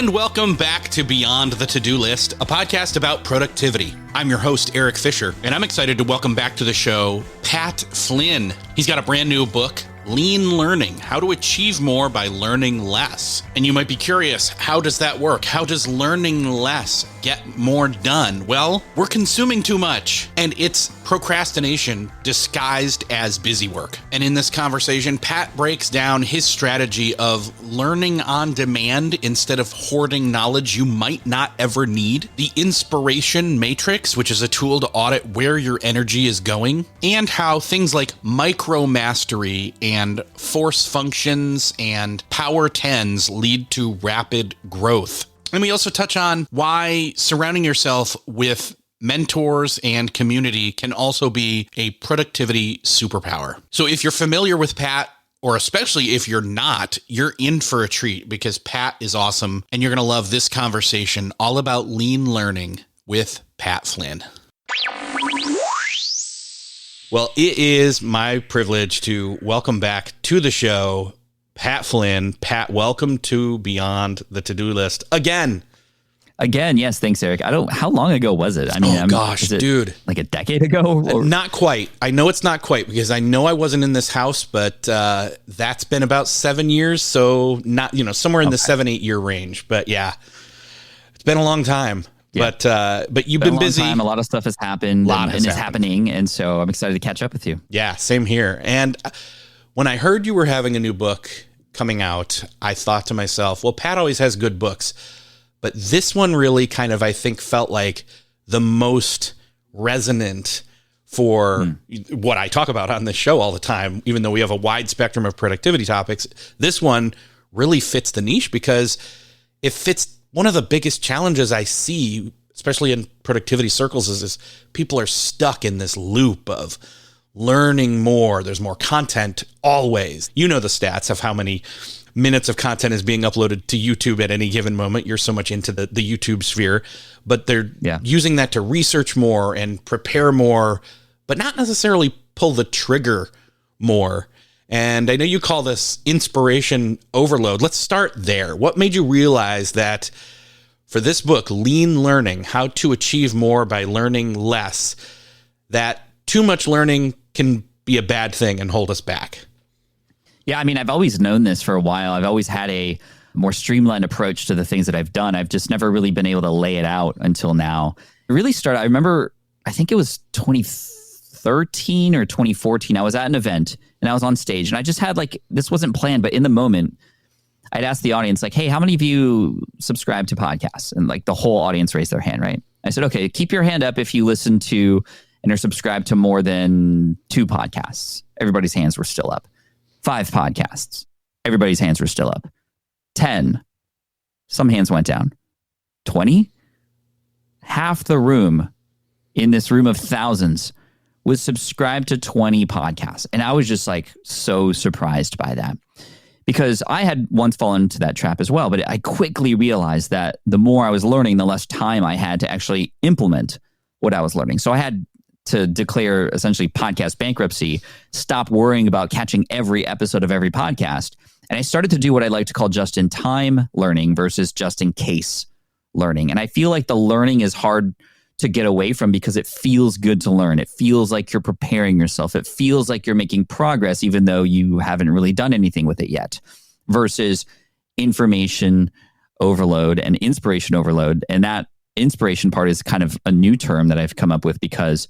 And welcome back to Beyond the To-Do List, a podcast about productivity. I'm your host, Eric Fisher, and I'm excited to welcome back to the show, Pat Flynn. He's got a brand new book, Lean Learning, How to Achieve More by Learning Less. And you might be curious, how does that work? How does learning less get more done? Well, we're consuming too much, and it's procrastination disguised as busy work. And in this conversation, Pat breaks down his strategy of learning on demand instead of hoarding knowledge you might not ever need, the inspiration matrix, which is a tool to audit where your energy is going, and how things like micro mastery and force functions and power tens lead to rapid growth. And we also touch on why surrounding yourself with mentors and community can also be a productivity superpower. So if you're familiar with Pat, or especially if you're not, you're in for a treat because Pat is awesome and you're going to love this conversation all about lean learning with Pat Flynn. Well, it is my privilege to welcome back to the show, Pat Flynn. Pat, welcome to Beyond the To-Do List again. Yes. Thanks, Eric. How long ago was it? I mean, dude, like a decade ago? Or? Not quite. I know it's not quite because I know I wasn't in this house, but that's been about 7 years. So not, somewhere in the 7-8 year range, but yeah, it's been a long time. Yeah. But you've been busy. A lot of stuff has happened and is happening. And so I'm excited to catch up with you. Yeah, same here. And when I heard you were having a new book coming out, I thought to myself, well, Pat always has good books, but this one really kind of, I think, felt like the most resonant for what I talk about on this show all the time, even though we have a wide spectrum of productivity topics. This one really fits the niche because it fits one of the biggest challenges I see, especially in productivity circles, is people are stuck in this loop of learning more. There's more content always. You know the stats of how many minutes of content is being uploaded to YouTube at any given moment. You're so much into the YouTube sphere, but they're using that to research more and prepare more, but not necessarily pull the trigger more. And I know you call this inspiration overload. Let's start there. What made you realize that for this book, Lean Learning, How to Achieve More by Learning Less, that too much learning can be a bad thing and hold us back? Yeah, I mean, I've always known this for a while. I've always had a more streamlined approach to the things that I've done. I've just never really been able to lay it out until now. It really started, I remember, I think it was 2013 or 2014. I was at an event and I was on stage and I just had this wasn't planned, but in the moment, I'd ask the audience hey, how many of you subscribe to podcasts? And the whole audience raised their hand, right? I said, okay, keep your hand up if you listen to and are subscribed to more than 2 podcasts. Everybody's hands were still up. 5 podcasts. Everybody's hands were still up. 10. Some hands went down. 20. Half the room in this room of thousands was subscribed to 20 podcasts. And I was just so surprised by that because I had once fallen into that trap as well. But I quickly realized that the more I was learning, the less time I had to actually implement what I was learning. So I had to declare essentially podcast bankruptcy, stop worrying about catching every episode of every podcast. And I started to do what I like to call just-in-time learning versus just-in-case learning. And I feel like the learning is hard to get away from because it feels good to learn. It feels like you're preparing yourself. It feels like you're making progress, even though you haven't really done anything with it yet, versus information overload and inspiration overload. And that inspiration part is kind of a new term that I've come up with because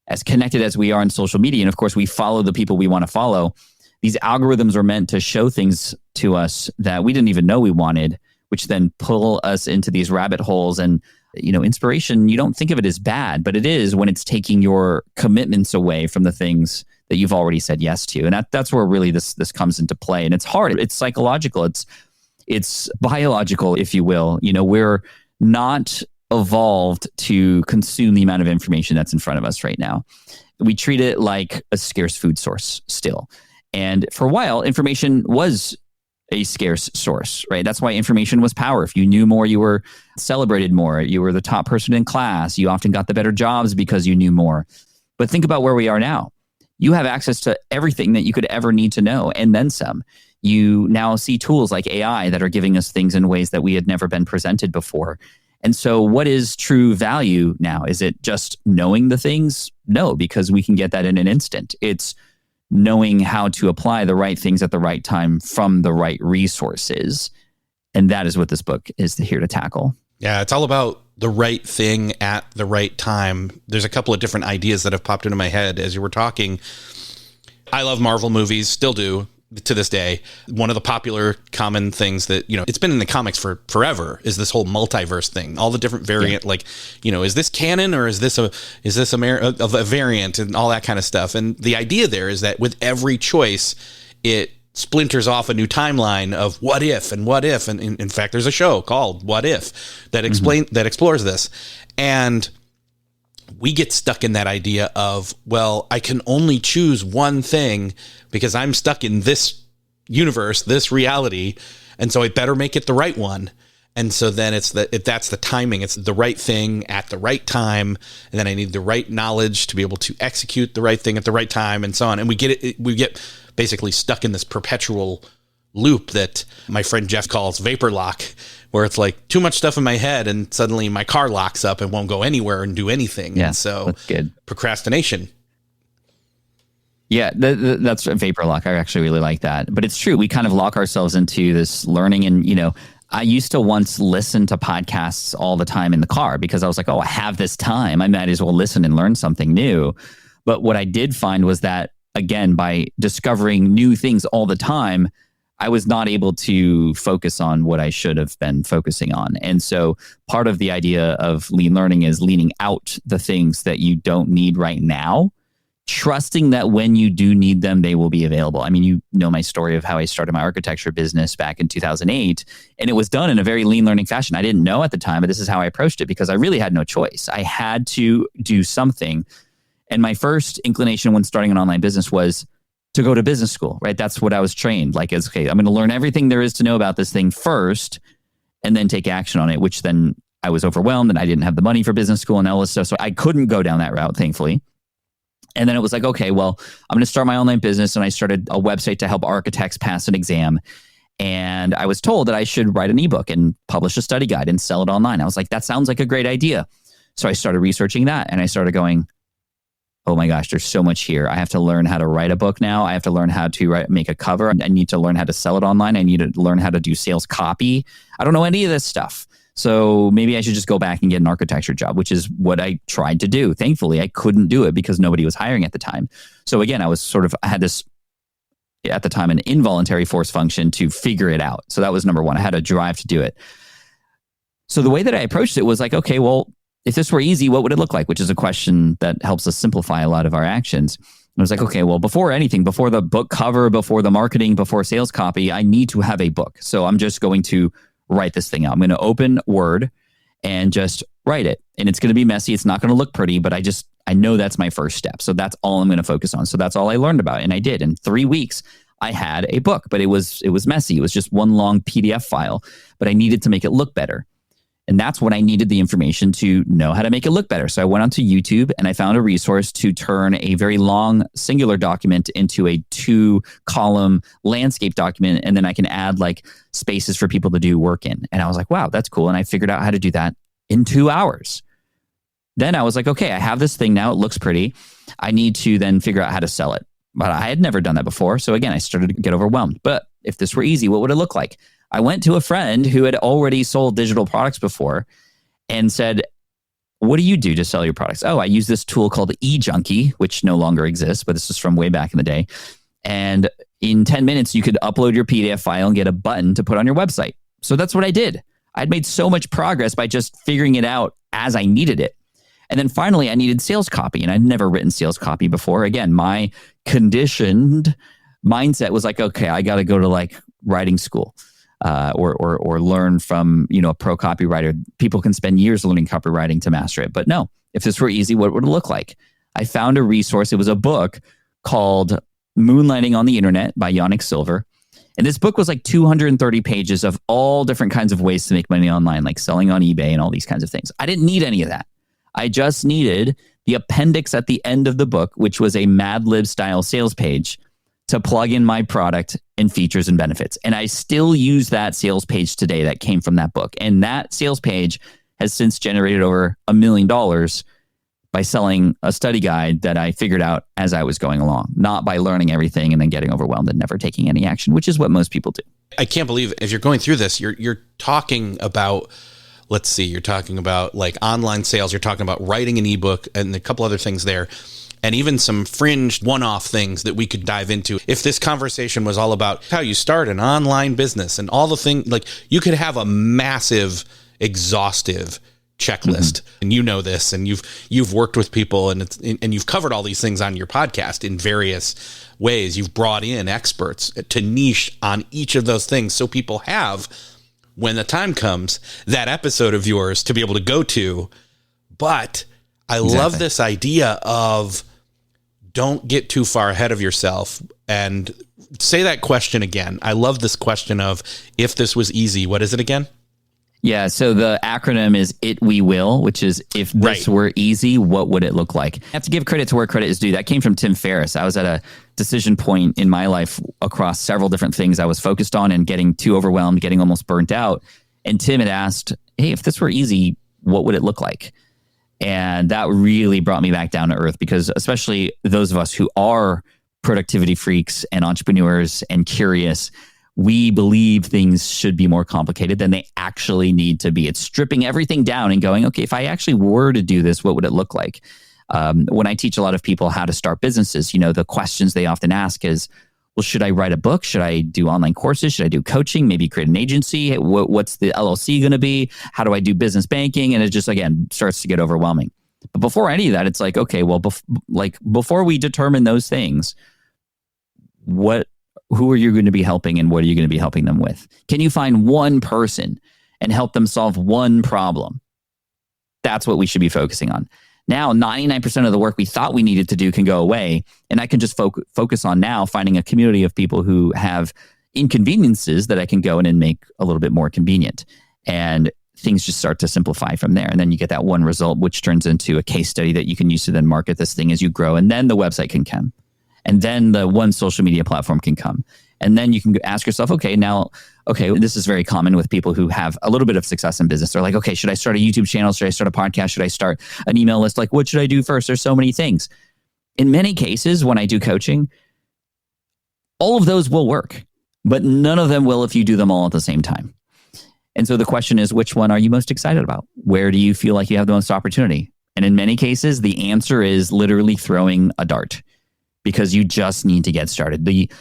as connected as we are in social media, and of course we follow the people we want to follow, these algorithms are meant to show things to us that we didn't even know we wanted, which then pull us into these rabbit holes. And inspiration, you don't think of it as bad, but it is when it's taking your commitments away from the things that you've already said yes to. And that's where really this comes into play. And it's hard. It's psychological. It's biological, if you will. We're not evolved to consume the amount of information that's in front of us right now. We treat it like a scarce food source still. And for a while, information was a scarce source, right? That's why information was power. If you knew more, you were celebrated more. You were the top person in class. You often got the better jobs because you knew more. But think about where we are now. You have access to everything that you could ever need to know and then some. You now see tools like AI that are giving us things in ways that we had never been presented before. And so what is true value now? Is it just knowing the things? No, because we can get that in an instant. It's knowing how to apply the right things at the right time from the right resources. And that is what this book is here to tackle. Yeah, it's all about the right thing at the right time. There's a couple of different ideas that have popped into my head as you were talking. I love Marvel movies, still do to this day. One of the popular common things that, it's been in the comics for forever is this whole multiverse thing, all the different variant, is this canon or is this a variant and all that kind of stuff. And the idea there is that with every choice, it splinters off a new timeline of what if. And in fact, there's a show called What If that explores this. And we get stuck in that idea of, well, I can only choose one thing because I'm stuck in this universe, this reality. And so I better make it the right one. And so then that's the timing. It's the right thing at the right time. And then I need the right knowledge to be able to execute the right thing at the right time and so on. And we get basically stuck in this perpetual loop that my friend Jeff calls vapor lock, where it's like too much stuff in my head and suddenly my car locks up and won't go anywhere and do anything. Yeah, and so that's good. Procrastination. Yeah, that's a vapor lock. I actually really like that. But it's true. We kind of lock ourselves into this learning. And, I used to once listen to podcasts all the time in the car because I was like, oh, I have this time. I might as well listen and learn something new. But what I did find was that, again, by discovering new things all the time, I was not able to focus on what I should have been focusing on. And so part of the idea of lean learning is leaning out the things that you don't need right now, trusting that when you do need them, they will be available. I mean, you know my story of how I started my architecture business back in 2008, and it was done in a very lean learning fashion. I didn't know at the time, but this is how I approached it because I really had no choice. I had to do something. And my first inclination when starting an online business was to go to business school, right? That's what I was trained. Like, okay, I'm going to learn everything there is to know about this thing first and then take action on it, which then I was overwhelmed and I didn't have the money for business school and all this stuff. So I couldn't go down that route, thankfully. And then it was like, okay, well, I'm going to start my online business. And I started a website to help architects pass an exam. And I was told that I should write an ebook and publish a study guide and sell it online. I was like, that sounds like a great idea. So I started researching that and I started going, oh my gosh, there's so much here. I have to learn how to write a book now. I have to learn how to make a cover. I need to learn how to sell it online. I need to learn how to do sales copy. I don't know any of this stuff. So maybe I should just go back and get an architecture job, which is what I tried to do. Thankfully, I couldn't do it because nobody was hiring at the time. So again, I had this, at the time, an involuntary force function to figure it out. So that was number one. I had a drive to do it. So the way that I approached it was like, okay, well, if this were easy, what would it look like? Which is a question that helps us simplify a lot of our actions. I was like, okay, well, before anything, before the book cover, before the marketing, before sales copy, I need to have a book. So I'm just going to write this thing out. I'm going to open Word and just write it. And it's going to be messy. It's not going to look pretty, but I know that's my first step. So that's all I'm going to focus on. So that's all I learned about. And I did. In 3 weeks, I had a book, but it was messy. It was just one long PDF file, but I needed to make it look better. And that's when I needed the information to know how to make it look better. So I went onto YouTube and I found a resource to turn a very long singular document into a 2-column landscape document. And then I can add like spaces for people to do work in. And I was like, wow, that's cool. And I figured out how to do that in 2 hours. Then I was like, okay, I have this thing now. It looks pretty. I need to then figure out how to sell it. But I had never done that before. So again, I started to get overwhelmed. But if this were easy, what would it look like? I went to a friend who had already sold digital products before and said, what do you do to sell your products? Oh, I use this tool called eJunkie, which no longer exists, but this is from way back in the day. And in 10 minutes, you could upload your PDF file and get a button to put on your website. So that's what I did. I'd made so much progress by just figuring it out as I needed it. And then finally, I needed sales copy, and I'd never written sales copy before. Again, my conditioned mindset was like, okay, I got to go to like writing school. Or learn from, a pro copywriter. People can spend years learning copywriting to master it. But no, if this were easy, what would it look like? I found a resource. It was a book called Moonlighting on the Internet by Yannick Silver. And this book was like 230 pages of all different kinds of ways to make money online, like selling on eBay and all these kinds of things. I didn't need any of that. I just needed the appendix at the end of the book, which was a Mad Lib style sales page to plug in my product and features and benefits. And I still use that sales page today that came from that book. And that sales page has since generated over $1 million by selling a study guide that I figured out as I was going along, not by learning everything and then getting overwhelmed and never taking any action, which is what most people do. I can't believe if you're going through this, you're talking about, let's see, you're talking about like online sales, you're talking about writing an ebook and a couple other things there, and even some fringe one-off things that we could dive into. If this conversation was all about how you start an online business and all the things, like you could have a massive, exhaustive checklist, and you know this, and you've worked with people, and you've covered all these things on your podcast in various ways. You've brought in experts to niche on each of those things, so people have, when the time comes, that episode of yours to be able to go to. But I love this idea of don't get too far ahead of yourself, and say that question again. I love this question of, if this was easy, what is it again? Yeah, so the acronym is we will, which is, if this were easy, what would it look like? I have to give credit to where credit is due. That came from Tim Ferriss. I was at a decision point in my life across several different things I was focused on and getting too overwhelmed, getting almost burnt out. And Tim had asked, hey, if this were easy, what would it look like? And that really brought me back down to earth, because especially those of us who are productivity freaks and entrepreneurs and curious, we believe things should be more complicated than they actually need to be. It's stripping everything down and going, okay, if I actually were to do this, what would it look like? When I teach a lot of people how to start businesses, the questions they often ask is, well, should I write a book? Should I do online courses? Should I do coaching? Maybe create an agency? What's the LLC going to be? How do I do business banking? And it just, again, starts to get overwhelming. But before any of that, it's like, okay, well, before we determine those things, who are you going to be helping and what are you going to be helping them with? Can you find one person and help them solve one problem? That's what we should be focusing on. Now, 99% of the work we thought we needed to do can go away. And I can just focus on now finding a community of people who have inconveniences that I can go in and make a little bit more convenient. And things just start to simplify from there. And then you get that one result, which turns into a case study that you can use to then market this thing as you grow. And then the website can come. And then the one social media platform can come. And then you can ask yourself, okay, this is very common with people who have a little bit of success in business. They're like, okay, should I start a YouTube channel? Should I start a podcast? Should I start an email list? Like, what should I do first? There's so many things. In many cases, when I do coaching, all of those will work, but none of them will if you do them all at the same time. And so the question is, which one are you most excited about? Where do you feel like you have the most opportunity? And in many cases, the answer is literally throwing a dart, because you just need to get started. The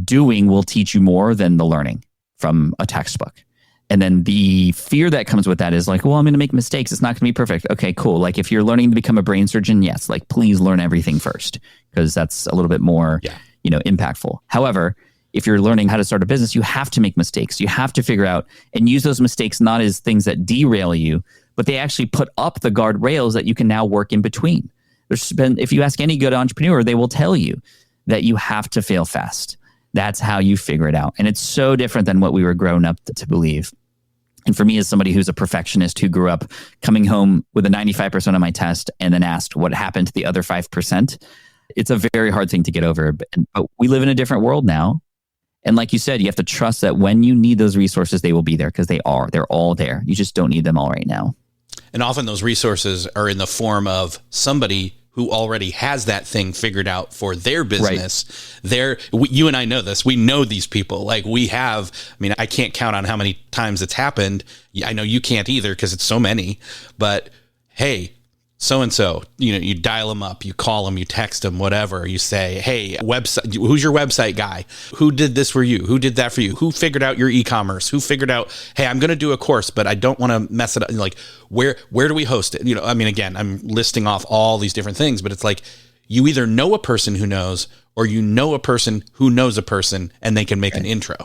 doing will teach you more than the learning from a textbook. And then the fear that comes with that is like, well, I'm going to make mistakes. It's not going to be perfect. Okay, cool. Like if you're learning to become a brain surgeon, yes, like please learn everything first, because that's a little bit more, impactful. However, if you're learning how to start a business, you have to make mistakes. You have to figure out and use those mistakes not as things that derail you, but they actually put up the guardrails that you can now work in between. If you ask any good entrepreneur, they will tell you that you have to fail fast. That's how you figure it out. And it's so different than what we were grown up to believe. And for me, as somebody who's a perfectionist who grew up coming home with a 95% on my test and then asked what happened to the other 5%, it's a very hard thing to get over. But we live in a different world now. And like you said, you have to trust that when you need those resources, they will be there, because they're all there. You just don't need them all right now. And often those resources are in the form of somebody who already has that thing figured out for their business. You and I know this. We know these people. Like I can't count on how many times it's happened. I know you can't either, because it's so many. But hey, so-and-so, you dial them up, you call them, you text them, whatever. You say, hey, website, who's your website guy? Who did this for you? Who did that for you? Who figured out your e-commerce? Who figured out, hey, I'm going to do a course, but I don't want to mess it up. Like, where do we host it? Again, I'm listing off all these different things, but it's like, you either know a person who knows, or you know a person who knows a person, and they can make an intro.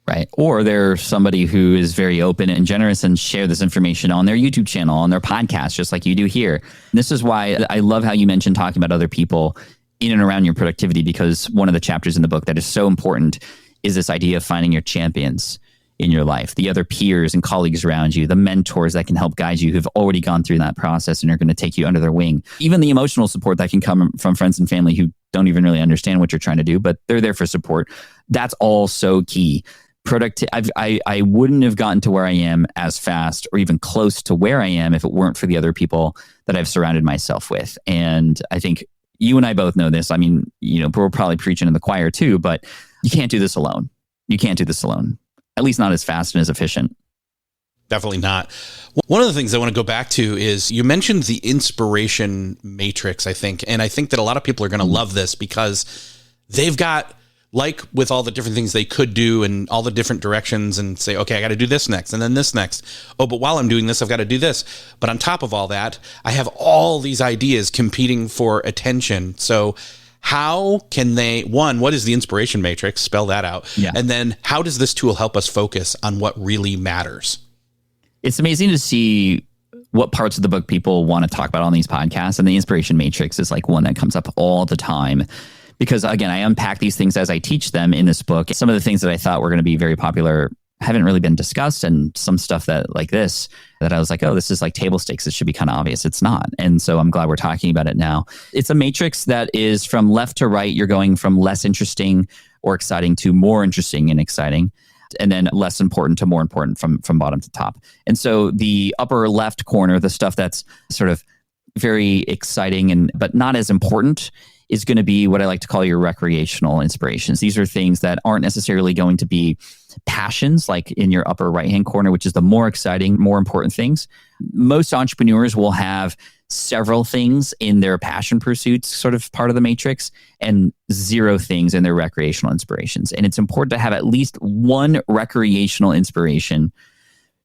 Right. Or there's somebody who is very open and generous and share this information on their YouTube channel, on their podcast, just like you do here. And this is why I love how you mentioned talking about other people in and around your productivity, because one of the chapters in the book that is so important is this idea of finding your champions. in your life, the other peers and colleagues around you, the mentors that can help guide you who've already gone through that process and are going to take you under their wing, even the emotional support that can come from friends and family who don't even really understand what you're trying to do, but they're there for support. That's all so key. I wouldn't have gotten to where I am as fast or even close to where I am if it weren't for the other people that I've surrounded myself with. And I think you and I both know this. I mean, we're probably preaching in the choir too, but you can't do this alone. You can't do this alone, at least not as fast and as efficient. Definitely not. One of the things I want to go back to is you mentioned the inspiration matrix, I think. And I think that a lot of people are going to love this because they've got, like with all the different things they could do and all the different directions and say, okay, I got to do this next and then this next. Oh, but while I'm doing this, I've got to do this. But on top of all that, I have all these ideas competing for attention. So how can they, one, what is the inspiration matrix? Spell that out. Yeah. And then how does this tool help us focus on what really matters? It's amazing to see what parts of the book people want to talk about on these podcasts. And the inspiration matrix is like one that comes up all the time. Because again, I unpack these things as I teach them in this book. Some of the things that I thought were going to be very popular haven't really been discussed, and some stuff that like this that I was like, oh, this is like table stakes. It should be kind of obvious. It's not. And so I'm glad we're talking about it now. It's a matrix that is from left to right. You're going from less interesting or exciting to more interesting and exciting, and then less important to more important from bottom to top. And so the upper left corner, the stuff that's sort of very exciting but not as important, is going to be what I like to call your recreational inspirations. These are things that aren't necessarily going to be passions, like in your upper right-hand corner, which is the more exciting, more important things. Most entrepreneurs will have several things in their passion pursuits, sort of part of the matrix, and zero things in their recreational inspirations. And it's important to have at least one recreational inspiration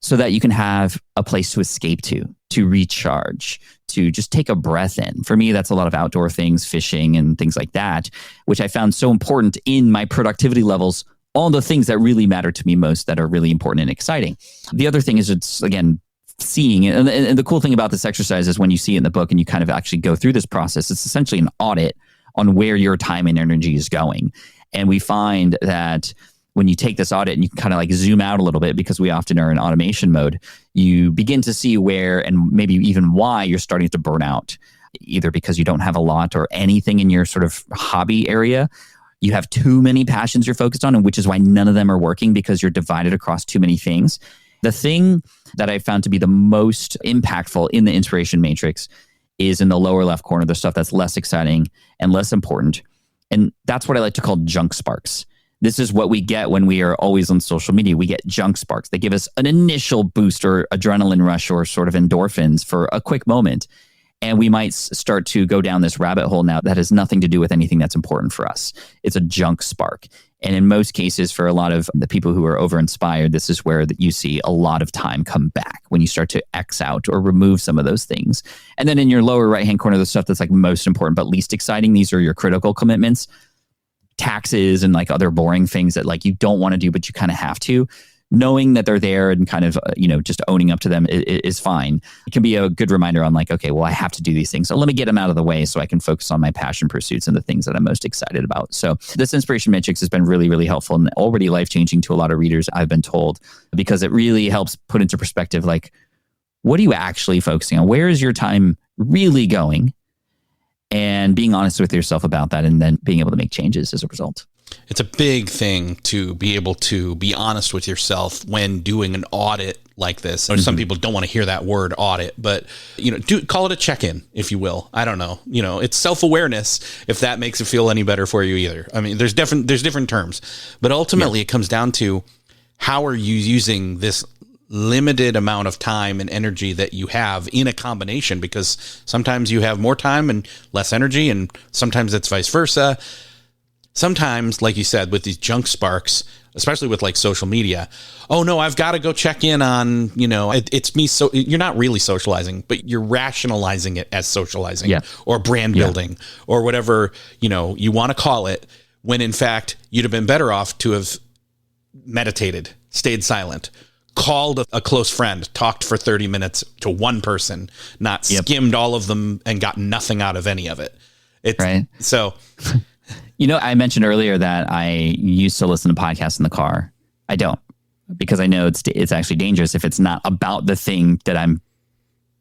so that you can have a place to escape to recharge, to just take a breath in. For me, that's a lot of outdoor things, fishing and things like that, which I found so important in my productivity levels, all the things that really matter to me most that are really important and exciting. The other thing is it's, again, seeing it. And the cool thing about this exercise is when you see it in the book and you kind of actually go through this process, it's essentially an audit on where your time and energy is going. And we find that when you take this audit and you can kind of like zoom out a little bit, because we often are in automation mode, you begin to see where and maybe even why you're starting to burn out, either because you don't have a lot or anything in your sort of hobby area. You have too many passions you're focused on, and which is why none of them are working, because you're divided across too many things. The thing that I found to be the most impactful in the inspiration matrix is in the lower left corner, the stuff that's less exciting and less important. And that's what I like to call junk sparks. This is what we get when we are always on social media. We get junk sparks. They give us an initial boost or adrenaline rush or sort of endorphins for a quick moment. And we might start to go down this rabbit hole now that has nothing to do with anything that's important for us. It's a junk spark. And in most cases, for a lot of the people who are over-inspired, this is where you see a lot of time come back when you start to X out or remove some of those things. And then in your lower right-hand corner, the stuff that's like most important but least exciting, these are your critical commitments. Taxes and like other boring things that like you don't want to do, but you kind of have to. Knowing that they're there and kind of, just owning up to them is fine. It can be a good reminder on like, okay, well, I have to do these things. So let me get them out of the way so I can focus on my passion pursuits and the things that I'm most excited about. So this inspiration matrix has been really, really helpful and already life-changing to a lot of readers, I've been told, because it really helps put into perspective, like, what are you actually focusing on? Where is your time really going? And being honest with yourself about that, and then being able to make changes as a result. It's a big thing to be able to be honest with yourself when doing an audit like this. Mm-hmm. Some people don't want to hear that word audit, but call it a check-in, if you will. I don't know. It's self-awareness, if that makes it feel any better for you either. I mean, there's different terms, but ultimately It comes down to how are you using this limited amount of time and energy that you have in a combination, because sometimes you have more time and less energy, and sometimes it's vice versa. Sometimes, like you said, with these junk sparks, especially with like social media, oh no, I've got to go check in on, it's me. So you're not really socializing, but you're rationalizing it as socializing or brand building or whatever, you want to call it, when in fact you'd have been better off to have meditated, stayed silent, called a close friend, talked for 30 minutes to one person, not skimmed all of them and got nothing out of any of it. It's right. So, I mentioned earlier that I used to listen to podcasts in the car. I don't. because I know it's actually dangerous if it's not about the thing that I'm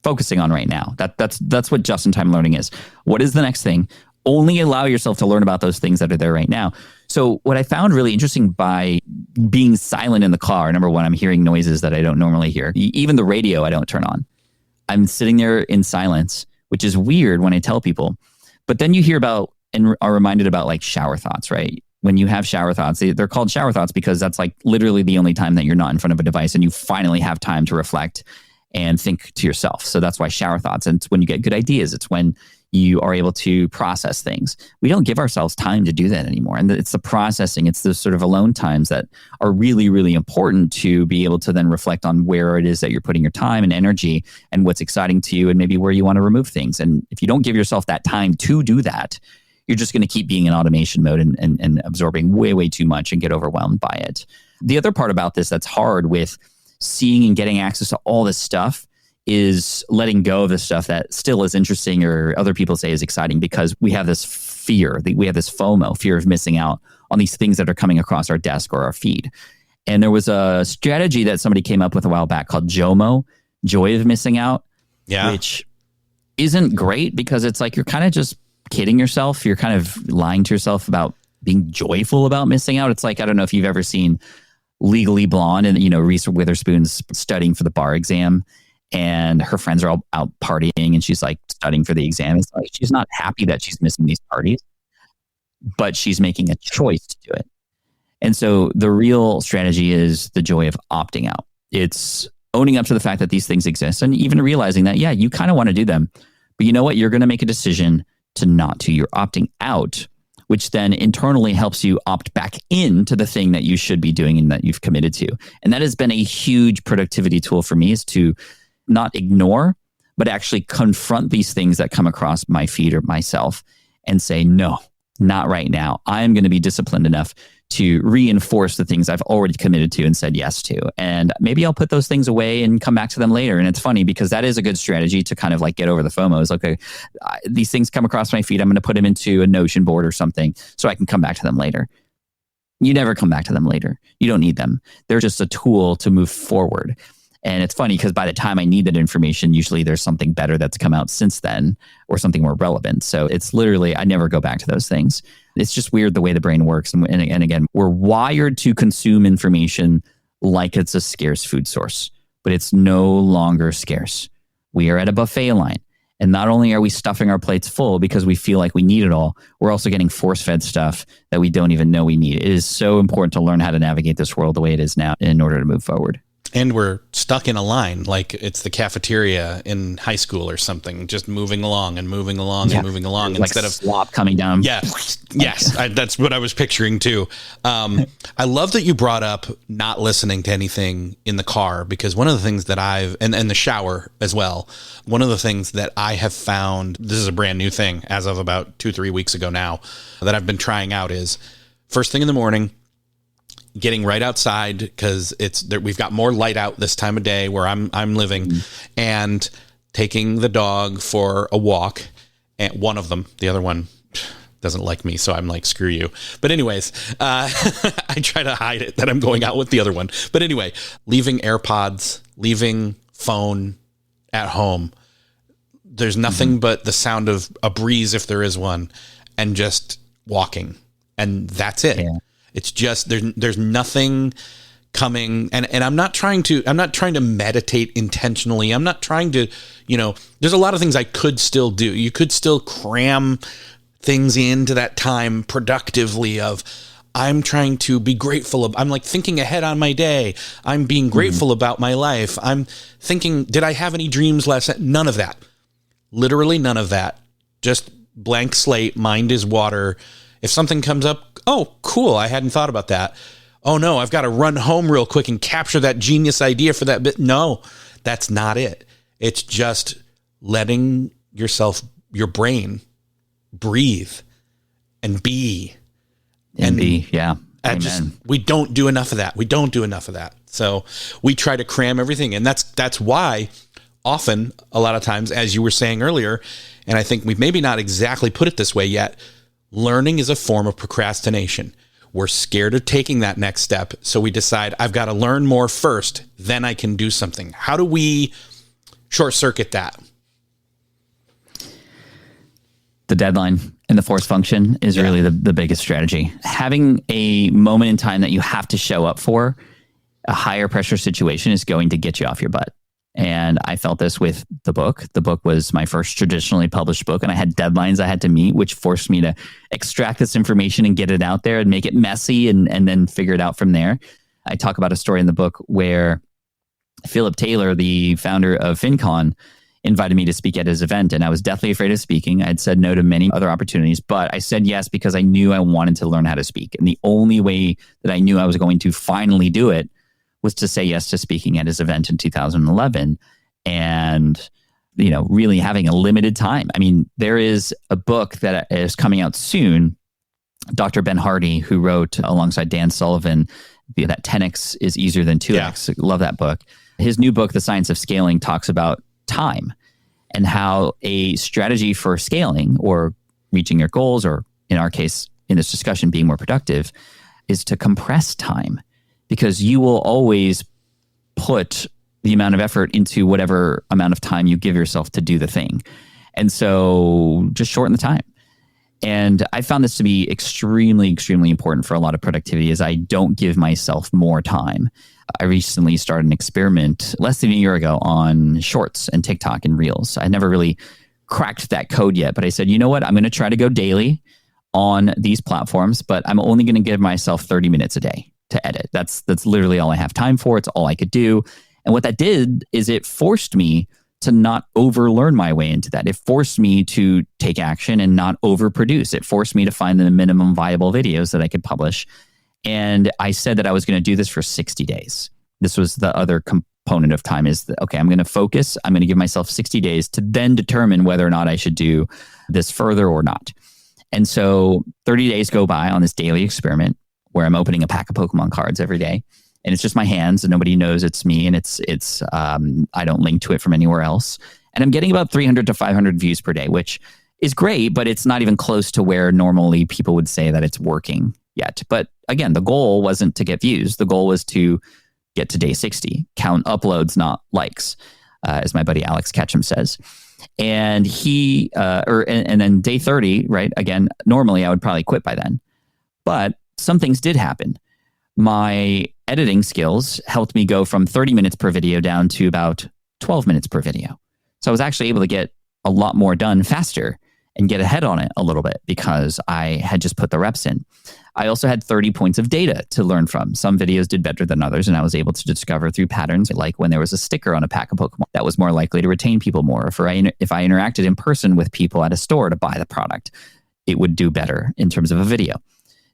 focusing on right now. That's what just-in-time learning is. What is the next thing? Only allow yourself to learn about those things that are there right now. So what I found really interesting by being silent in the car, number one, I'm hearing noises that I don't normally hear. Even the radio I don't turn on. I'm sitting there in silence, which is weird when I tell people. But then you hear about and are reminded about like shower thoughts, right? When you have shower thoughts, they're called shower thoughts because that's like literally the only time that you're not in front of a device and you finally have time to reflect and think to yourself. So that's why shower thoughts. And it's when you get good ideas. It's when you are able to process things. We don't give ourselves time to do that anymore. And it's the processing, it's those sort of alone times that are really, really important to be able to then reflect on where it is that you're putting your time and energy and what's exciting to you and maybe where you want to remove things. And if you don't give yourself that time to do that, you're just going to keep being in automation mode and absorbing way, way too much and get overwhelmed by it. The other part about this that's hard with seeing and getting access to all this stuff is letting go of the stuff that still is interesting or other people say is exciting, because we have this fear, we have this FOMO, fear of missing out on these things that are coming across our desk or our feed. And there was a strategy that somebody came up with a while back called JOMO, joy of missing out, which isn't great because it's like you're kind of just kidding yourself. You're kind of lying to yourself about being joyful about missing out. It's like, I don't know if you've ever seen Legally Blonde and, Reese Witherspoon's studying for the bar exam and her friends are all out partying and she's like studying for the exam. It's like she's not happy that she's missing these parties, but she's making a choice to do it. And so the real strategy is the joy of opting out. It's owning up to the fact that these things exist and even realizing that, you kind of want to do them, but you know what? You're going to make a decision to not to. You're opting out, which then internally helps you opt back into the thing that you should be doing and that you've committed to. And that has been a huge productivity tool for me, is to not ignore, but actually confront these things that come across my feed or myself and say, no, not right now. I'm going to be disciplined enough to reinforce the things I've already committed to and said yes to. And maybe I'll put those things away and come back to them later. And it's funny because that is a good strategy to kind of like get over the FOMO. It's okay, these things come across my feed. I'm going to put them into a Notion board or something so I can come back to them later. You never come back to them later. You don't need them. They're just a tool to move forward. And it's funny because by the time I need that information, usually there's something better that's come out since then or something more relevant. So it's literally, I never go back to those things. It's just weird the way the brain works. And again, we're wired to consume information like it's a scarce food source, but it's no longer scarce. We are at a buffet line. And not only are we stuffing our plates full because we feel like we need it all, we're also getting force-fed stuff that we don't even know we need. It is so important to learn how to navigate this world the way it is now in order to move forward. And we're stuck in a line like it's the cafeteria in high school or something, just moving along and moving along and moving along like instead of slop coming down. Yes, that's what I was picturing too. I love that you brought up not listening to anything in the car, because one of the things that and the shower as well, one of the things that I have found, this is a brand new thing as of about 2-3 weeks ago now, that I've been trying out, is first thing in the morning, getting right outside, because we've got more light out this time of day where I'm living, and taking the dog for a walk. And one of them, the other one doesn't like me, so I'm like, screw you. But anyways, I try to hide it that I'm going out with the other one. But anyway, leaving AirPods, leaving phone at home. There's nothing but the sound of a breeze, if there is one, and just walking, and that's it. Yeah. It's just there's nothing coming, and I'm not trying to meditate intentionally. I'm not trying to, there's a lot of things I could still do. You could still cram things into that time productively of, I'm trying to be grateful I'm like thinking ahead on my day. I'm being grateful about my life. I'm thinking, did I have any dreams last night? None of that. Literally none of that. Just blank slate, mind is water. If something comes up, oh, cool, I hadn't thought about that. Oh, no, I've got to run home real quick and capture that genius idea for that bit. No, that's not it. It's just letting your brain breathe and be. And be, yeah. We don't do enough of that. So we try to cram everything. And that's why often, a lot of times, as you were saying earlier, and I think we've maybe not exactly put it this way yet, learning is a form of procrastination. we're scared of taking that next step. So we decide I've got to learn more first, then I can do something. How do we short circuit that? The deadline and the force function is really the biggest strategy. Having a moment in time that you have to show up for a higher pressure situation is going to get you off your butt. And I felt this with the book. The book was my first traditionally published book, and I had deadlines I had to meet, which forced me to extract this information and get it out there and make it messy and then figure it out from there. I talk about a story in the book where Philip Taylor, the founder of FinCon, invited me to speak at his event, and I was deathly afraid of speaking. I'd said no to many other opportunities, but I said yes because I knew I wanted to learn how to speak. And the only way that I knew I was going to finally do it was to say yes to speaking at his event in 2011 and, really having a limited time. I mean, there is a book that is coming out soon, Dr. Ben Hardy, who wrote alongside Dan Sullivan, that 10x is easier than 2x. Yeah. Love that book. His new book, The Science of Scaling, talks about time and how a strategy for scaling or reaching your goals, or in our case, in this discussion, being more productive, is to compress time. Because you will always put the amount of effort into whatever amount of time you give yourself to do the thing. And so just shorten the time. And I found this to be extremely, extremely important for a lot of productivity, as I don't give myself more time. I recently started an experiment less than a year ago on shorts and TikTok and Reels. I never really cracked that code yet, but I said, you know what? I'm going to try to go daily on these platforms, but I'm only going to give myself 30 minutes a day to edit. That's literally all I have time for. It's all I could do. And what that did is it forced me to not overlearn my way into that. It forced me to take action and not overproduce. It forced me to find the minimum viable videos that I could publish. And I said that I was going to do this for 60 days. This was the other component of time, is that, okay, I'm going to focus. I'm going to give myself 60 days to then determine whether or not I should do this further or not. And so 30 days go by on this daily experiment where I'm opening a pack of Pokémon cards every day. And it's just my hands and nobody knows it's me. And it's I don't link to it from anywhere else. And I'm getting about 300 to 500 views per day, which is great, but it's not even close to where normally people would say that it's working yet. But again, the goal wasn't to get views. The goal was to get to day 60, count uploads, not likes, as my buddy Alex Ketchum says. And and then day 30, right? Again, normally I would probably quit by then, but some things did happen. My editing skills helped me go from 30 minutes per video down to about 12 minutes per video. So I was actually able to get a lot more done faster and get ahead on it a little bit because I had just put the reps in. I also had 30 points of data to learn from. Some videos did better than others, and I was able to discover through patterns, like when there was a sticker on a pack of Pokemon that was more likely to retain people more. If I interacted in person with people at a store to buy the product, it would do better in terms of a video.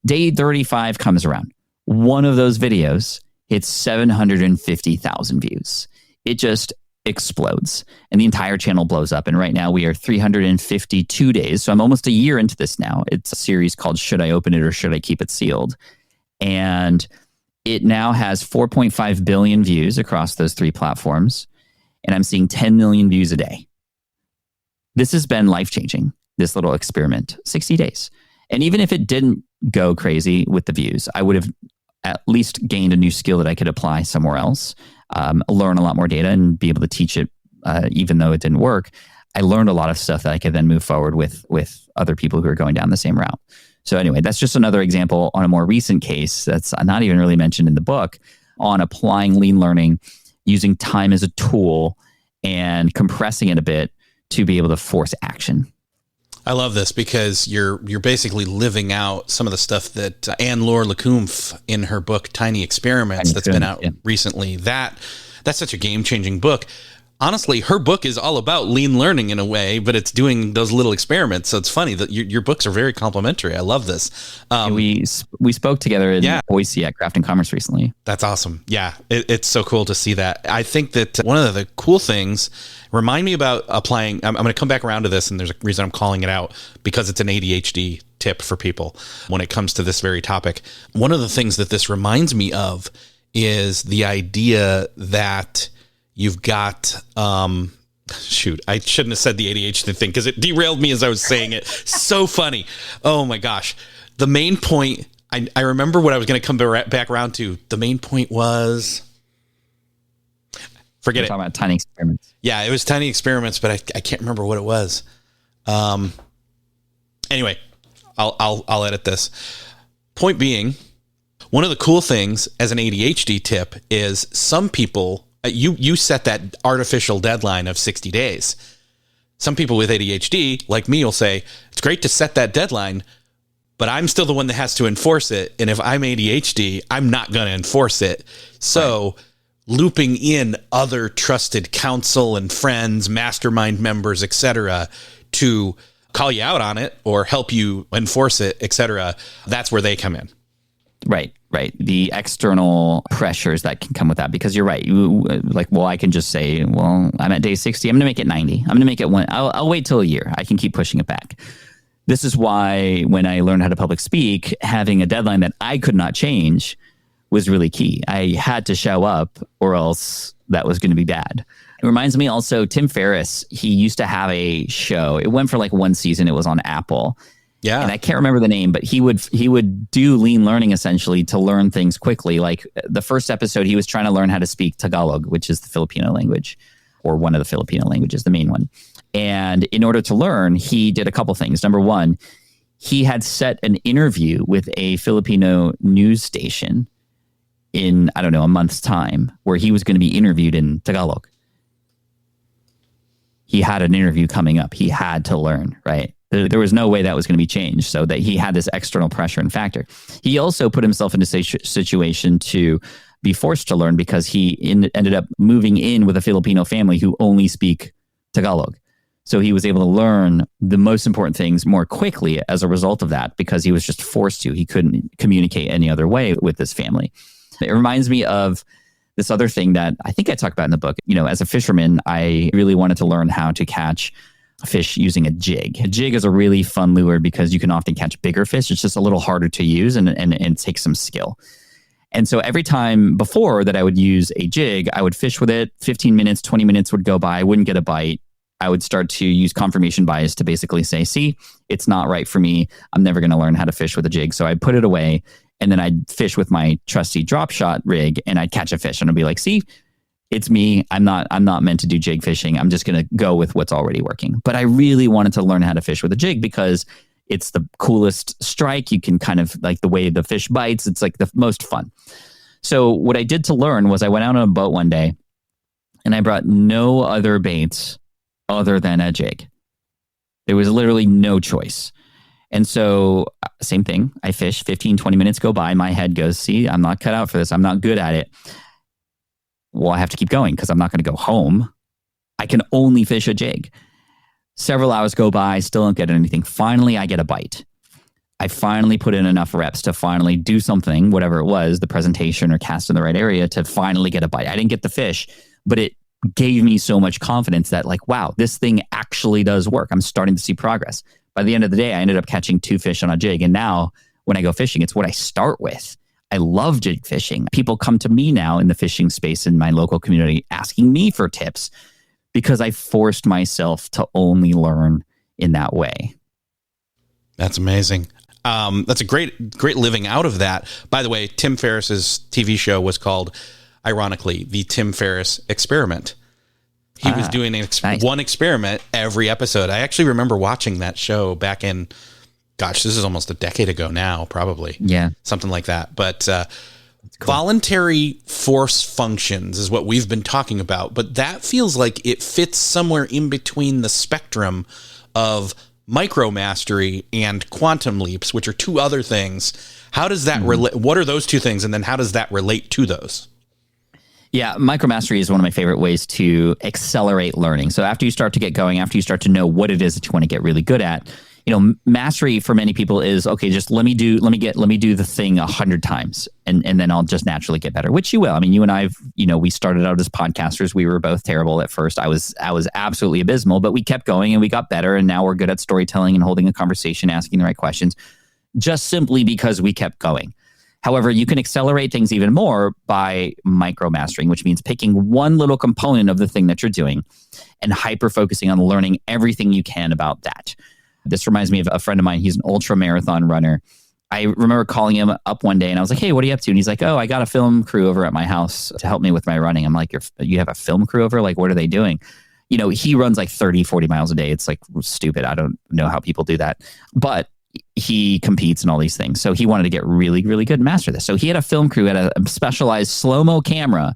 Day 35 comes around. One of those videos hits 750,000 views. It just explodes and the entire channel blows up. And right now we are 352 days. So I'm almost a year into this now. It's a series called Should I Open It or Should I Keep It Sealed? And it now has 4.5 billion views across those three platforms. And I'm seeing 10 million views a day. This has been life-changing, this little experiment, 60 days. And even if it didn't go crazy with the views, I would have at least gained a new skill that I could apply somewhere else, learn a lot more data and be able to teach it, even though it didn't work. I learned a lot of stuff that I could then move forward with other people who are going down the same route. So anyway, that's just another example on a more recent case that's not even really mentioned in the book on applying lean learning, using time as a tool and compressing it a bit to be able to force action. I love this because you're basically living out some of the stuff that Anne-Laure Lecomte in her book Tiny Experiments that's been out recently. That's such a game-changing book. Honestly, her book is all about lean learning in a way, but it's doing those little experiments. So it's funny that your books are very complementary. I love this. We spoke together in Boise at Craft and Commerce recently. That's awesome. Yeah, it's so cool to see that. I think that one of the cool things, remind me about applying, I'm going to come back around to this, and there's a reason I'm calling it out, because it's an ADHD tip for people when it comes to this very topic. One of the things that this reminds me of is the idea that you've got, shoot, I shouldn't have said the ADHD thing because it derailed me as I was saying it. So funny. Oh my gosh. The main point I remember what I was going to come back around to. The main point was, forget it. Talking about tiny experiments. Yeah, it was tiny experiments, but I can't remember what it was. Anyway, I'll edit this. Point being, one of the cool things as an ADHD tip is some people, you set that artificial deadline of 60 days. Some people with ADHD, like me, will say, it's great to set that deadline, but I'm still the one that has to enforce it. And if I'm ADHD, I'm not going to enforce it. So looping in other trusted counsel and friends, mastermind members, etc., to call you out on it or help you enforce it, etc., that's where they come in. Right. The external pressures that can come with that, because you're right. I can just say, well, I'm at day 60. I'm going to make it 90. I'm going to make it one. I'll wait till a year. I can keep pushing it back. This is why when I learned how to public speak, having a deadline that I could not change was really key. I had to show up or else that was going to be bad. It reminds me also, Tim Ferriss, he used to have a show. It went for like one season. It was on Apple. Yeah. And I can't remember the name, but he would do lean learning essentially to learn things quickly. Like the first episode, he was trying to learn how to speak Tagalog, which is the Filipino language, or one of the Filipino languages, the main one. And in order to learn, he did a couple things. Number one, he had set an interview with a Filipino news station in, I don't know, a month's time, where he was going to be interviewed in Tagalog. He had an interview coming up. He had to learn, right? There was no way that was going to be changed, so that he had this external pressure and factor. He also put himself in a situation to be forced to learn because he ended up moving in with a Filipino family who only speak Tagalog. So he was able to learn the most important things more quickly as a result of that, because he was just forced to. He couldn't communicate any other way with this family. It reminds me of this other thing that I think I talked about in the book. As a fisherman, I really wanted to learn how to catch fish using a jig. A jig is a really fun lure because you can often catch bigger fish. It's just a little harder to use and it takes some skill. And so every time before that I would use a jig, I would fish with it. 15 minutes, 20 minutes would go by. I wouldn't get a bite. I would start to use confirmation bias to basically say, see, it's not right for me. I'm never going to learn how to fish with a jig. So I'd put it away and then I'd fish with my trusty drop shot rig and I'd catch a fish and I'd be like, see, it's me. I'm not meant to do jig fishing. I'm just going to go with what's already working. But I really wanted to learn how to fish with a jig because it's the coolest strike. You can kind of like the way the fish bites. It's like the most fun. So what I did to learn was I went out on a boat one day and I brought no other baits other than a jig. There was literally no choice. And so same thing. I fish 15, 20 minutes go by. My head goes, see, I'm not cut out for this. I'm not good at it. Well, I have to keep going because I'm not going to go home. I can only fish a jig. Several hours go by, still don't get anything. Finally, I get a bite. I finally put in enough reps to finally do something, whatever it was, the presentation or cast in the right area, to finally get a bite. I didn't get the fish, but it gave me so much confidence that like, wow, this thing actually does work. I'm starting to see progress. By the end of the day, I ended up catching 2 fish on a jig. And now when I go fishing, it's what I start with. I love jig fishing. People come to me now in the fishing space in my local community asking me for tips because I forced myself to only learn in that way. That's amazing. That's a great living out of that. By the way, Tim Ferriss's TV show was called, ironically, The Tim Ferriss Experiment. He was doing one experiment every episode. I actually remember watching that show back in, gosh, this is almost a decade ago now, probably. Yeah. Something like that. But cool. Voluntary force functions is what we've been talking about. But that feels like it fits somewhere in between the spectrum of micro mastery and quantum leaps, which are two other things. How does that relate? What are those two things? And then how does that relate to those? Yeah, micromastery is one of my favorite ways to accelerate learning. So after you start to get going, after you start to know what it is that you want to get really good at, mastery for many people is, okay, just let me do the thing 100 times and then I'll just naturally get better, which you will. I mean, you and I, we started out as podcasters. We were both terrible at first. I was absolutely abysmal, but we kept going and we got better. And now we're good at storytelling and holding a conversation, asking the right questions, just simply because we kept going. However, you can accelerate things even more by micro-mastering, which means picking one little component of the thing that you're doing and hyper-focusing on learning everything you can about that. This reminds me of a friend of mine. He's an ultra-marathon runner, I remember calling him up one day and I was like, hey, what are you up to? And he's like, oh, I got a film crew over at my house to help me with my running. I'm like, you have a film crew over? Like, what are they doing? He runs like 30, 40 miles a day. It's like stupid. I don't know how people do that. But he competes and all these things. So he wanted to get really, really good and master this. So he had a film crew, had a specialized slow-mo camera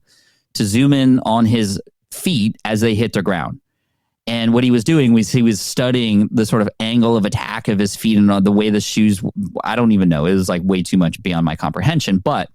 to zoom in on his feet as they hit the ground. And what he was doing was he was studying the sort of angle of attack of his feet and the way the shoes, I don't even know. It was like way too much beyond my comprehension. But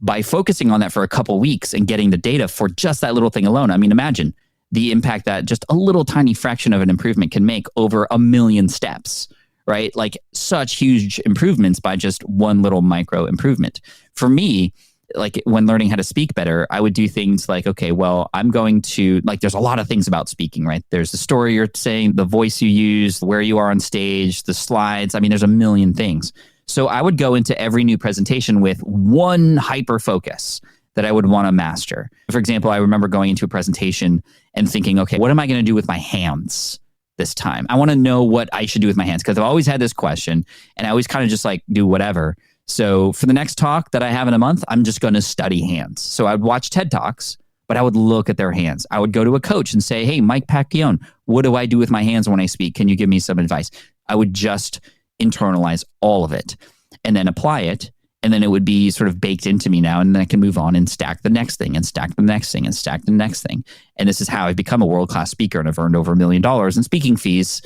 by focusing on that for a couple of weeks and getting the data for just that little thing alone, I mean, imagine the impact that just a little tiny fraction of an improvement can make over 1 million steps, right? Like such huge improvements by just one little micro improvement. For me, like when learning how to speak better, I would do things like, okay, well, I'm going to, like, there's a lot of things about speaking, right? There's the story you're saying, the voice you use, where you are on stage, the slides. I mean, there's a million things. So I would go into every new presentation with one hyper focus that I would want to master. For example, I remember going into a presentation and thinking, okay, what am I going to do with my hands this time? I want to know what I should do with my hands because I've always had this question and I always kind of just like do whatever. So for the next talk that I have in a month, I'm just going to study hands. So I would watch TED Talks, but I would look at their hands. I would go to a coach and say, hey, Mike Pacquiao, what do I do with my hands when I speak? Can you give me some advice? I would just internalize all of it and then apply it. And then it would be sort of baked into me now. And then I can move on and stack the next thing and stack the next thing and stack the next thing. And this is how I've become a world-class speaker. And I've earned over $1 million in speaking fees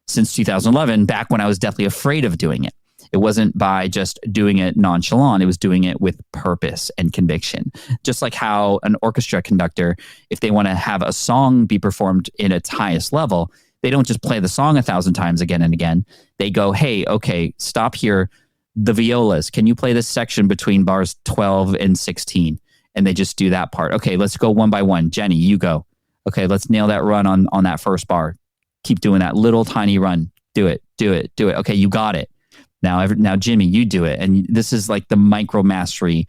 since 2011, back when I was deathly afraid of doing it. It wasn't by just doing it nonchalant. It was doing it with purpose and conviction. Just like how an orchestra conductor, if they want to have a song be performed in its highest level, they don't just play the song 1,000 times again and again. They go, hey, okay, stop here. The violas, can you play this section between bars 12 and 16? And they just do that part. Okay, let's go one by one. Jenny, you go. Okay, let's nail that run on that first bar. Keep doing that little tiny run. Do it. Okay, you got it. Now, Jimmy, you do it. And this is like the micro mastery.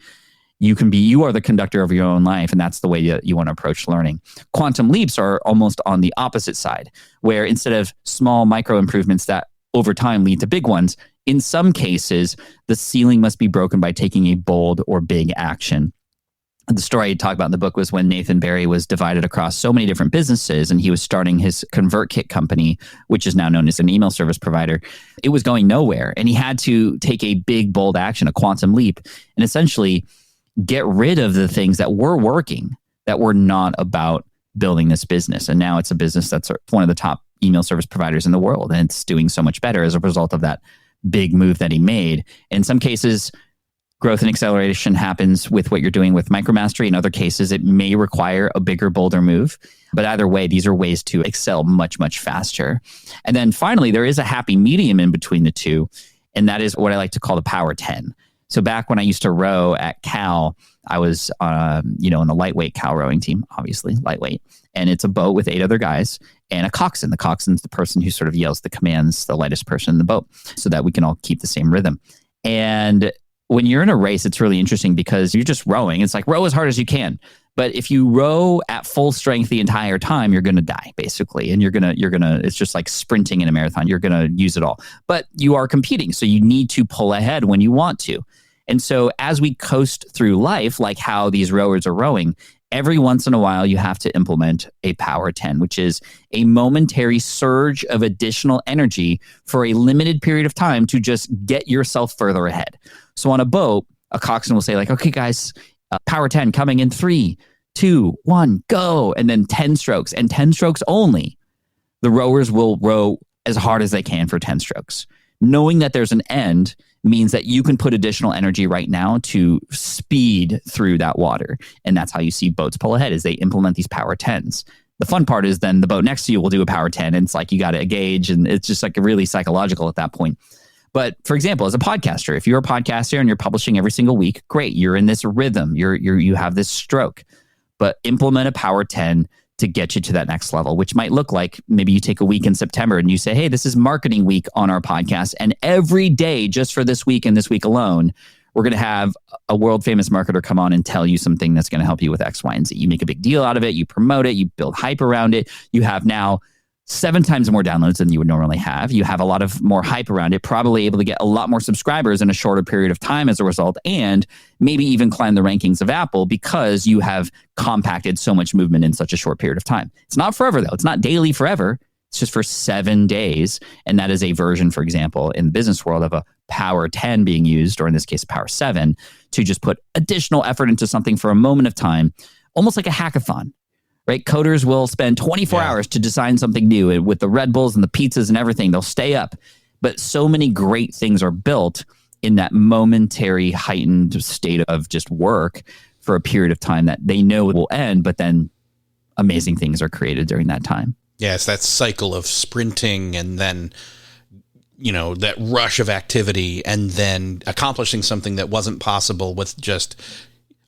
You are the conductor of your own life. And that's the way you want to approach learning. Quantum leaps are almost on the opposite side, where instead of small micro improvements that over time lead to big ones, in some cases, the ceiling must be broken by taking a bold or big action. The story I talk about in the book was when Nathan Barry was divided across so many different businesses and he was starting his ConvertKit company, which is now known as an email service provider. It was going nowhere. And he had to take a big, bold action, a quantum leap, and essentially get rid of the things that were working that were not about building this business. And now it's a business that's one of the top email service providers in the world. And it's doing so much better as a result of that big move that he made. In some cases, growth and acceleration happens with what you're doing with micromastery. In other cases, it may require a bigger, bolder move. But either way, these are ways to excel much, much faster. And then finally, there is a happy medium in between the two. And that is what I like to call the Power 10. So back when I used to row at Cal, I was on the lightweight Cal rowing team, obviously lightweight. And it's a boat with 8 other guys and a coxswain. The coxswain's the person who sort of yells the commands, the lightest person in the boat, so that we can all keep the same rhythm. And when you're in a race, it's really interesting because you're just rowing. It's like row as hard as you can. But if you row at full strength the entire time, you're going to die, basically. And it's just like sprinting in a marathon. You're going to use it all. But you are competing, so you need to pull ahead when you want to. And so as we coast through life, like how these rowers are rowing, every once in a while, you have to implement a Power 10, which is a momentary surge of additional energy for a limited period of time to just get yourself further ahead. So on a boat, a coxswain will say like, okay, guys, Power 10 coming in 3, 2, 1, go. And then 10 strokes and 10 strokes only. The rowers will row as hard as they can for 10 strokes. Knowing that there's an end means that you can put additional energy right now to speed through that water. And that's how you see boats pull ahead, is they implement these Power 10s. The fun part is then the boat next to you will do a Power 10. And it's like you got to gauge, and it's just like really psychological at that point. But for example, as a podcaster, if you're a podcaster and you're publishing every single week, great. You're in this rhythm. You have this stroke. But implement a Power 10 to get you to that next level, which might look like maybe you take a week in September and you say, hey, this is marketing week on our podcast. And every day, just for this week and this week alone, we're going to have a world famous marketer come on and tell you something that's going to help you with X, Y, and Z. You make a big deal out of it. You promote it. You build hype around it. You have now 7 times more downloads than you would normally have. You have a lot of more hype around it, probably able to get a lot more subscribers in a shorter period of time as a result, and maybe even climb the rankings of Apple because you have compacted so much movement in such a short period of time. It's not forever, though. It's not daily forever. It's just for 7 days. And that is a version, for example, in the business world of a Power 10 being used, or in this case, Power 7, to just put additional effort into something for a moment of time, almost like a hackathon. Right? Coders will spend 24 hours to design something new with the Red Bulls and the pizzas and everything. They'll stay up. But so many great things are built in that momentary heightened state of just work for a period of time that they know it will end, but then amazing things are created during that time. Yeah, it's that cycle of sprinting and then, that rush of activity and then accomplishing something that wasn't possible with just,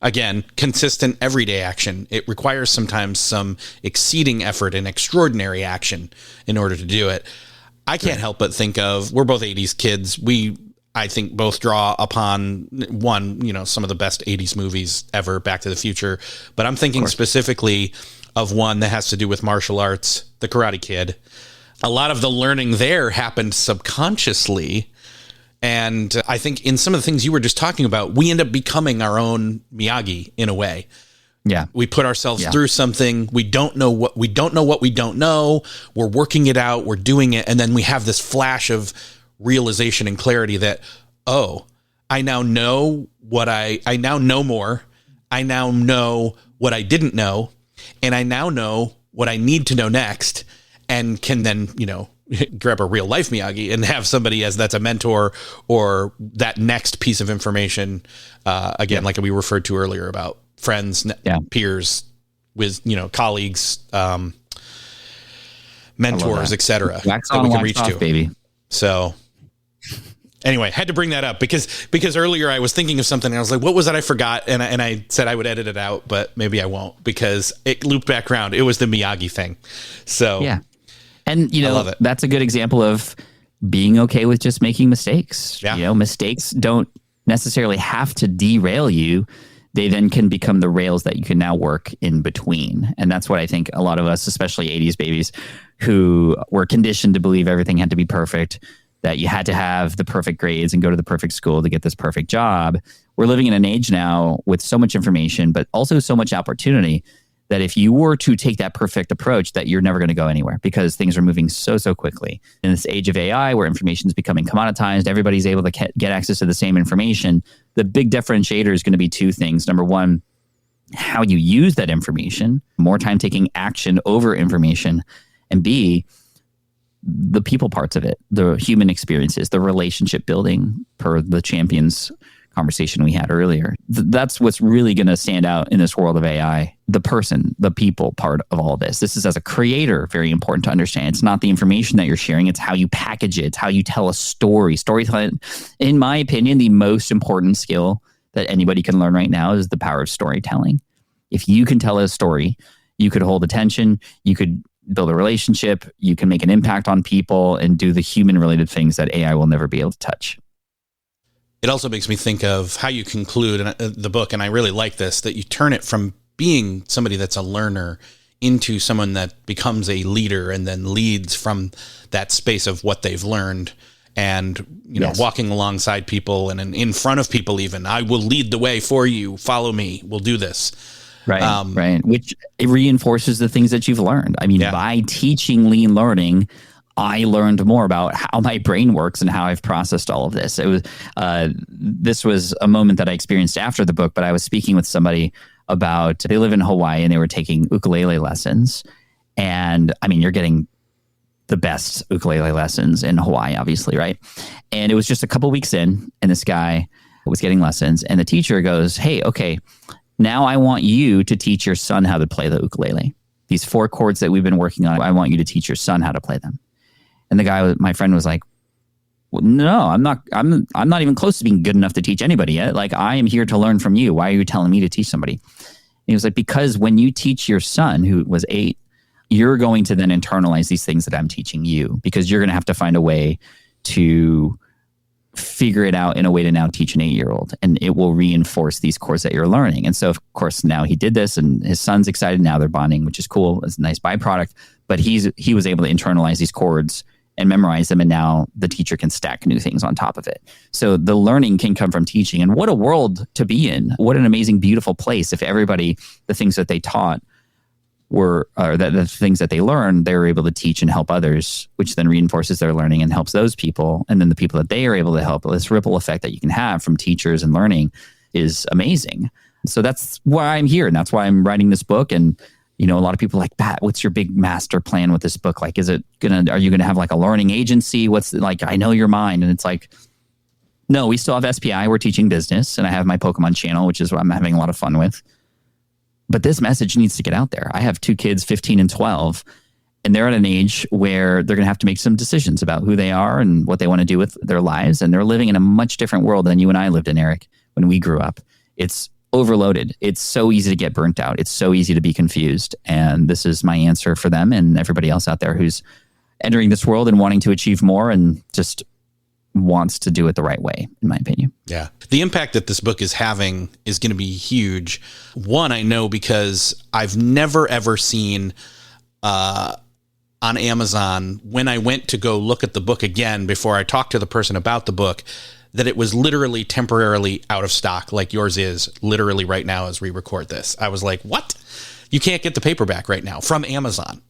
again, consistent everyday action. It requires sometimes some exceeding effort and extraordinary action in order to do it. I can't help but think of, we're both 80s kids. I think both draw upon one, some of the best 80s movies ever, Back to the Future. But I'm thinking specifically of one that has to do with martial arts, The Karate Kid. A lot of the learning there happened subconsciously. And I think in some of the things you were just talking about, we end up becoming our own Miyagi in a way. Yeah. We put ourselves through something. We don't know what we don't know. We're working it out. We're doing it. And then we have this flash of realization and clarity that, I now know I now know more. I now know what I didn't know. And I now know what I need to know next, and can then, grab a real life Miyagi and have somebody that's a mentor or that next piece of information. Like we referred to earlier about friends, peers, with, colleagues, mentors, etc. Wax on, wax off, baby. So anyway, had to bring that up because earlier I was thinking of something and I was like, what was that I forgot? And I said I would edit it out, but maybe I won't, because it looped back around. It was the Miyagi thing. So yeah. And, that's a good example of being okay with just making mistakes. Yeah. Mistakes don't necessarily have to derail you. They then can become the rails that you can now work in between. And that's what I think a lot of us, especially 80s babies, who were conditioned to believe everything had to be perfect, that you had to have the perfect grades and go to the perfect school to get this perfect job. We're living in an age now with so much information, but also so much opportunity, that if you were to take that perfect approach, that you're never going to go anywhere, because things are moving so quickly. In this age of AI, where information is becoming commoditized, everybody's able to get access to the same information. The big differentiator is going to be 2 things. Number one, how you use that information, more time taking action over information. And B, the people parts of it, the human experiences, the relationship building, per the champions conversation we had earlier. That's what's really going to stand out in this world of AI. The person, the people part of all this. This is, as a creator, very important to understand. It's not the information that you're sharing. It's how you package it. It's how you tell a story. Storytelling, in my opinion, the most important skill that anybody can learn right now is the power of storytelling. If you can tell a story, you could hold attention, you could build a relationship, you can make an impact on people and do the human related things that AI will never be able to touch. It also makes me think of how you conclude the book, and I really like this, that you turn it from being somebody that's a learner into someone that becomes a leader and then leads from that space of what they've learned, and, walking alongside people and in front of people even. I will lead the way for you. Follow me. We'll do this. Right, right. Which it reinforces the things that you've learned. I mean, by teaching lean learning, I learned more about how my brain works and how I've processed all of this. It was this was a moment that I experienced after the book, but I was speaking with somebody about, they live in Hawaii and they were taking ukulele lessons. And I mean, you're getting the best ukulele lessons in Hawaii, obviously, right? And it was just a couple weeks in, and this guy was getting lessons, and the teacher goes, "Hey, okay, now I want you to teach your son how to play the ukulele. These 4 chords that we've been working on, I want you to teach your son how to play them." And the guy, my friend, was like, "Well, no, I'm not even close to being good enough to teach anybody yet. Like, I am here to learn from you. Why are you telling me to teach somebody?" And he was like, "Because when you teach your son, who was 8, you're going to then internalize these things that I'm teaching you, because you're going to have to find a way to figure it out in a way to now teach an 8-year-old, and it will reinforce these chords that you're learning." And so, of course, now he did this, and his son's excited. Now they're bonding, which is cool. It's a nice byproduct. but he was able to internalize these chords and memorize them, and now the teacher can stack new things on top of it. So the learning can come from teaching, and what a world to be in. What an amazing, beautiful place if everybody, the things that they taught the things that they learned, they were able to teach and help others, which then reinforces their learning and helps those people. And then the people that they are able to help, this ripple effect that you can have from teachers and learning is amazing. So that's why I'm here. And that's why I'm writing this book. And, a lot of people are like, Pat, what's your big master plan with this book? Like, are you going to have like a learning agency? What's like, I know your mind. And it's like, no, we still have SPI. We're teaching business. And I have my Pokémon channel, which is what I'm having a lot of fun with. But this message needs to get out there. I have 2 kids, 15 and 12, and they're at an age where they're going to have to make some decisions about who they are and what they want to do with their lives. And they're living in a much different world than you and I lived in, Eric, when we grew up. It's overloaded. It's so easy to get burnt out. It's so easy to be confused. And this is my answer for them and everybody else out there who's entering this world and wanting to achieve more and just wants to do it the right way, in my opinion. Yeah. The impact that this book is having is going to be huge. One, I know because I've never, ever seen on Amazon, when I went to go look at the book again, before I talked to the person about the book, that it was literally temporarily out of stock, like yours is literally right now as we record this. I was like, what? You can't get the paperback right now from Amazon.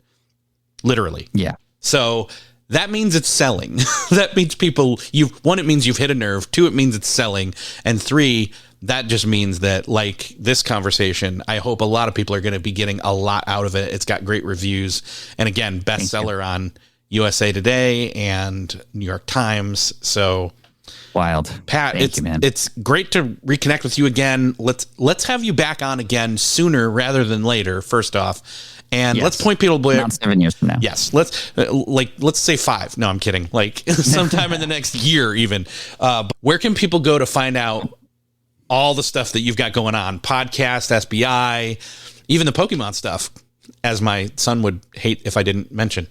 Literally. Yeah. So that means it's selling. That means it means you've hit a nerve. 2, it means it's selling. And 3, that just means that, like this conversation, I hope a lot of people are going to be getting a lot out of it. It's got great reviews. And again, bestseller on USA Today and New York Times. So wild. Pat, it's great to reconnect with you again. Let's have you back on again sooner rather than later, first off. And let's point people to not 7 years from now. Yes. Let's say 5. No, I'm kidding. Like sometime in the next year, even. But where can people go to find out all the stuff that you've got going on? Podcast, SBI, even the Pokémon stuff, as my son would hate if I didn't mention.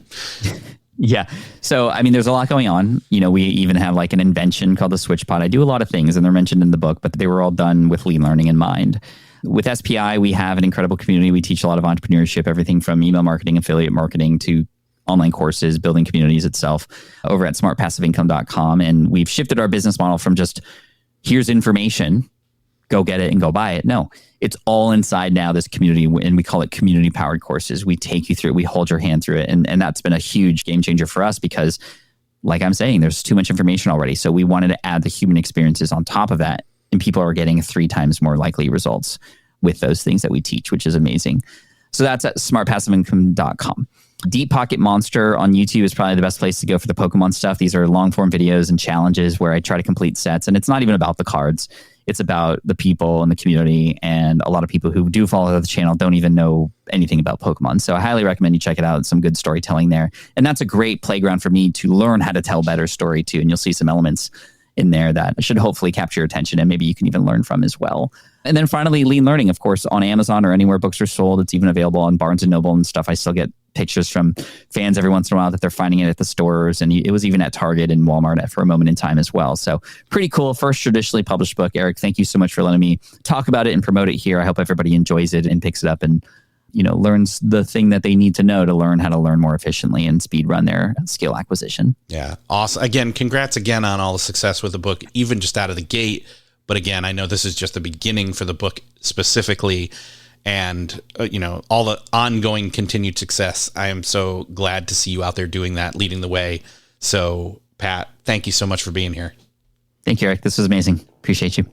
Yeah. So, I mean, there's a lot going on. We even have like an invention called the Switch Pod. I do a lot of things and they're mentioned in the book, but they were all done with lean learning in mind. With SPI, we have an incredible community. We teach a lot of entrepreneurship, everything from email marketing, affiliate marketing to online courses, building communities itself over at smartpassiveincome.com. And we've shifted our business model from just here's information, go get it and go buy it. No, it's all inside now this community, and we call it community powered courses. We take you through it. We hold your hand through it. And that's been a huge game changer for us because, like I'm saying, there's too much information already. So we wanted to add the human experiences on top of that. And people are getting 3 times more likely results with those things that we teach, which is amazing. So that's at smartpassiveincome.com. Deep Pocket Monster on YouTube is probably the best place to go for the Pokemon stuff. These are long form videos and challenges where I try to complete sets. And it's not even about the cards. It's about the people and the community. And a lot of people who do follow the channel don't even know anything about Pokemon. So I highly recommend you check it out. Some good storytelling there. And that's a great playground for me to learn how to tell better story too. And you'll see some elements in there that should hopefully capture your attention and maybe you can even learn from as well. And then finally, Lean Learning, of course, on Amazon or anywhere books are sold. It's even available on Barnes & Noble and stuff. I still get pictures from fans every once in a while that they're finding it at the stores. And it was even at Target and Walmart for a moment in time as well. So pretty cool. First traditionally published book. Eric, thank you so much for letting me talk about it and promote it here. I hope everybody enjoys it and picks it up and learns the thing that they need to know to learn how to learn more efficiently and speed run their skill acquisition. Yeah. Awesome. Again, congrats again on all the success with the book, even just out of the gate. But again, I know this is just the beginning for the book specifically and, all the ongoing continued success. I am so glad to see you out there doing that, leading the way. So Pat, thank you so much for being here. Thank you, Eric. This was amazing. Appreciate you.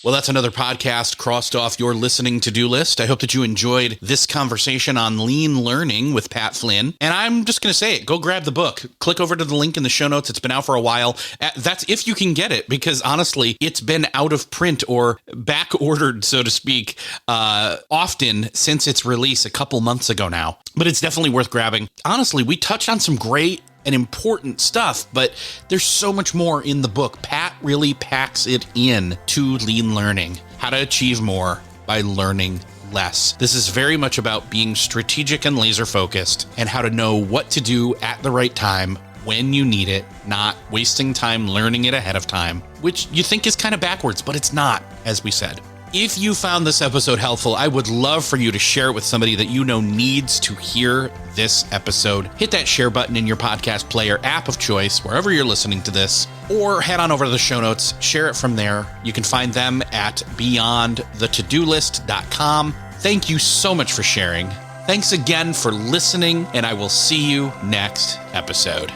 Well, that's another podcast crossed off your listening to-do list. I hope that you enjoyed this conversation on lean learning with Pat Flynn. And I'm just going to say it. Go grab the book. Click over to the link in the show notes. It's been out for a while. That's if you can get it, because honestly, it's been out of print or back ordered, so to speak, often since its release a couple months ago now. But it's definitely worth grabbing. Honestly, we touched on some great and important stuff, but there's so much more in the book. Pat really packs it in to lean learning, how to achieve more by learning less. This is very much about being strategic and laser focused and how to know what to do at the right time when you need it, not wasting time learning it ahead of time, which you think is kind of backwards, but it's not, as we said. If you found this episode helpful, I would love for you to share it with somebody that you know needs to hear this episode. Hit that share button in your podcast player app of choice, wherever you're listening to this, or head on over to the show notes, share it from there. You can find them at beyondthetodolist.com. Thank you so much for sharing. Thanks again for listening, and I will see you next episode.